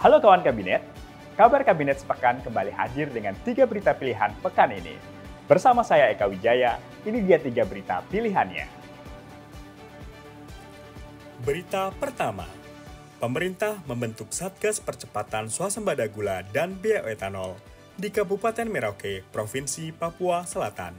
Halo kawan kabinet, kabar kabinet sepekan kembali hadir dengan 3 berita pilihan pekan ini. Bersama saya Eka Wijaya, ini dia 3 berita pilihannya. Berita pertama, pemerintah membentuk Satgas Percepatan Swasembada Gula dan Bioetanol di Kabupaten Merauke, Provinsi Papua Selatan.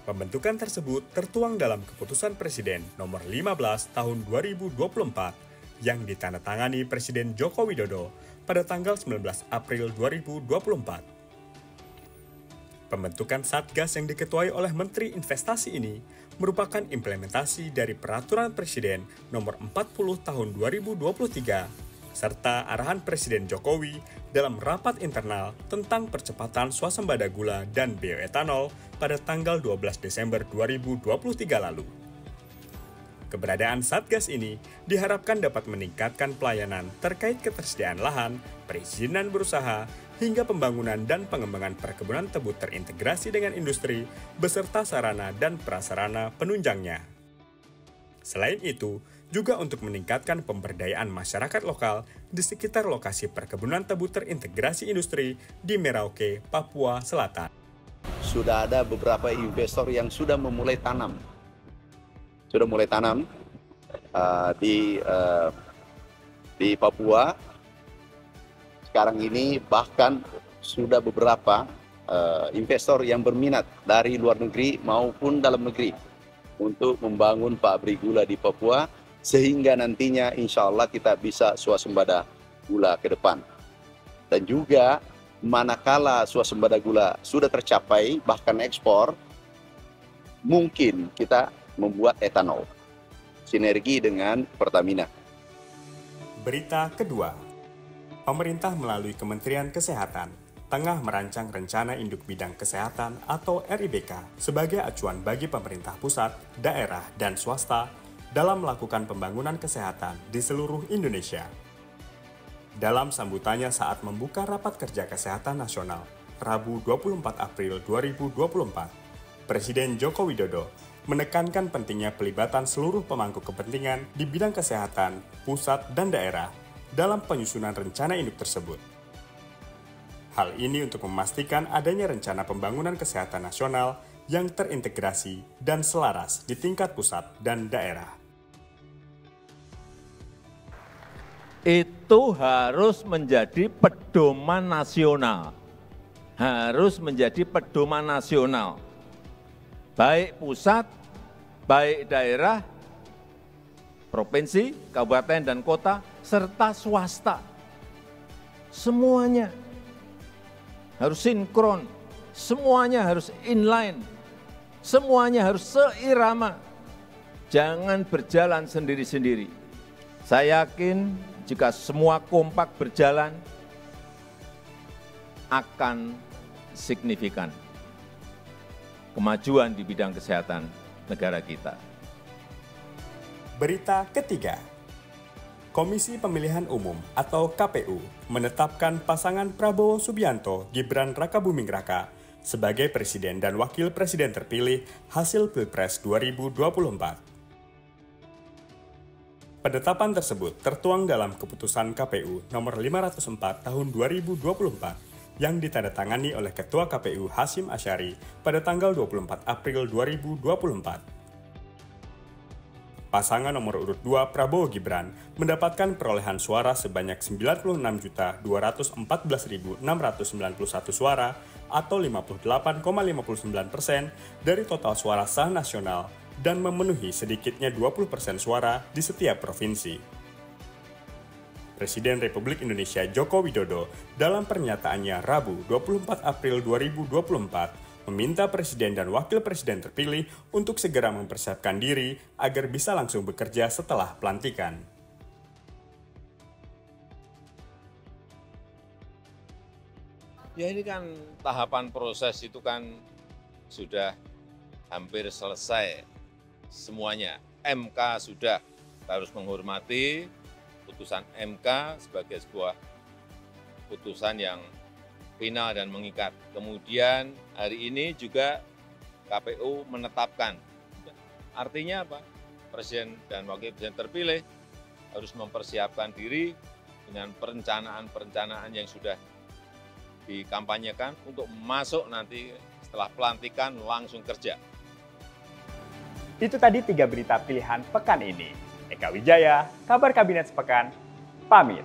Pembentukan tersebut tertuang dalam Keputusan Presiden Nomor 15 Tahun 2024 yang ditandatangani Presiden Joko Widodo pada tanggal 19 April 2024. Pembentukan Satgas yang diketuai oleh Menteri Investasi ini merupakan implementasi dari Peraturan Presiden Nomor 40 Tahun 2023 serta arahan Presiden Jokowi dalam rapat internal tentang percepatan swasembada gula dan bioetanol pada tanggal 12 Desember 2023 lalu. Keberadaan Satgas ini diharapkan dapat meningkatkan pelayanan terkait ketersediaan lahan, perizinan berusaha, hingga pembangunan dan pengembangan perkebunan tebu terintegrasi dengan industri beserta sarana dan prasarana penunjangnya. Selain itu, juga untuk meningkatkan pemberdayaan masyarakat lokal di sekitar lokasi perkebunan tebu terintegrasi industri di Merauke, Papua Selatan. Sudah ada beberapa investor yang sudah mulai tanam di Papua. Sekarang ini bahkan sudah beberapa investor yang berminat dari luar negeri maupun dalam negeri untuk membangun pabrik gula di Papua, sehingga nantinya insya Allah kita bisa swasembada gula ke depan. Dan juga manakala swasembada gula sudah tercapai, bahkan ekspor, mungkin kita membuat etanol, sinergi dengan Pertamina. Berita kedua, pemerintah melalui Kementerian Kesehatan tengah merancang Rencana Induk Bidang Kesehatan atau RIBK sebagai acuan bagi pemerintah pusat, daerah, dan swasta dalam melakukan pembangunan kesehatan di seluruh Indonesia. Dalam sambutannya saat membuka Rapat Kerja Kesehatan Nasional, Rabu 24 April 2024, Presiden Joko Widodo menekankan pentingnya pelibatan seluruh pemangku kepentingan di bidang kesehatan, pusat, dan daerah dalam penyusunan rencana induk tersebut. Hal ini untuk memastikan adanya rencana pembangunan kesehatan nasional yang terintegrasi dan selaras di tingkat pusat dan daerah. Itu harus menjadi pedoman nasional. Baik pusat, baik daerah, provinsi, kabupaten, dan kota, serta swasta. Semuanya harus sinkron, semuanya harus inline, semuanya harus seirama. Jangan berjalan sendiri-sendiri. Saya yakin jika semua kompak berjalan, akan signifikan kemajuan di bidang kesehatan negara kita. Berita ketiga, Komisi Pemilihan Umum atau KPU menetapkan pasangan Prabowo Subianto Gibran Rakabuming Raka sebagai Presiden dan Wakil Presiden terpilih hasil Pilpres 2024. Penetapan tersebut tertuang dalam Keputusan KPU Nomor 504 Tahun 2024 yang ditandatangani oleh Ketua KPU Hasyim Asyari pada tanggal 24 April 2024. Pasangan nomor urut 2 Prabowo Gibran mendapatkan perolehan suara sebanyak 96.214.691 suara atau 58,59% dari total suara sah nasional dan memenuhi sedikitnya 20% suara di setiap provinsi. Presiden Republik Indonesia Joko Widodo dalam pernyataannya Rabu 24 April 2024 meminta Presiden dan Wakil Presiden terpilih untuk segera mempersiapkan diri agar bisa langsung bekerja setelah pelantikan. Ya ini kan tahapan proses itu kan sudah hampir selesai semuanya. MK sudah, kita harus menghormati putusan MK sebagai sebuah putusan yang final dan mengikat. Kemudian hari ini juga KPU menetapkan. Artinya apa? Presiden dan Wakil Presiden terpilih harus mempersiapkan diri dengan perencanaan-perencanaan yang sudah dikampanyekan untuk masuk nanti setelah pelantikan langsung kerja. Itu tadi 3 berita pilihan pekan ini. Eka Wijaya, kabar Kabinet Sepekan, pamit.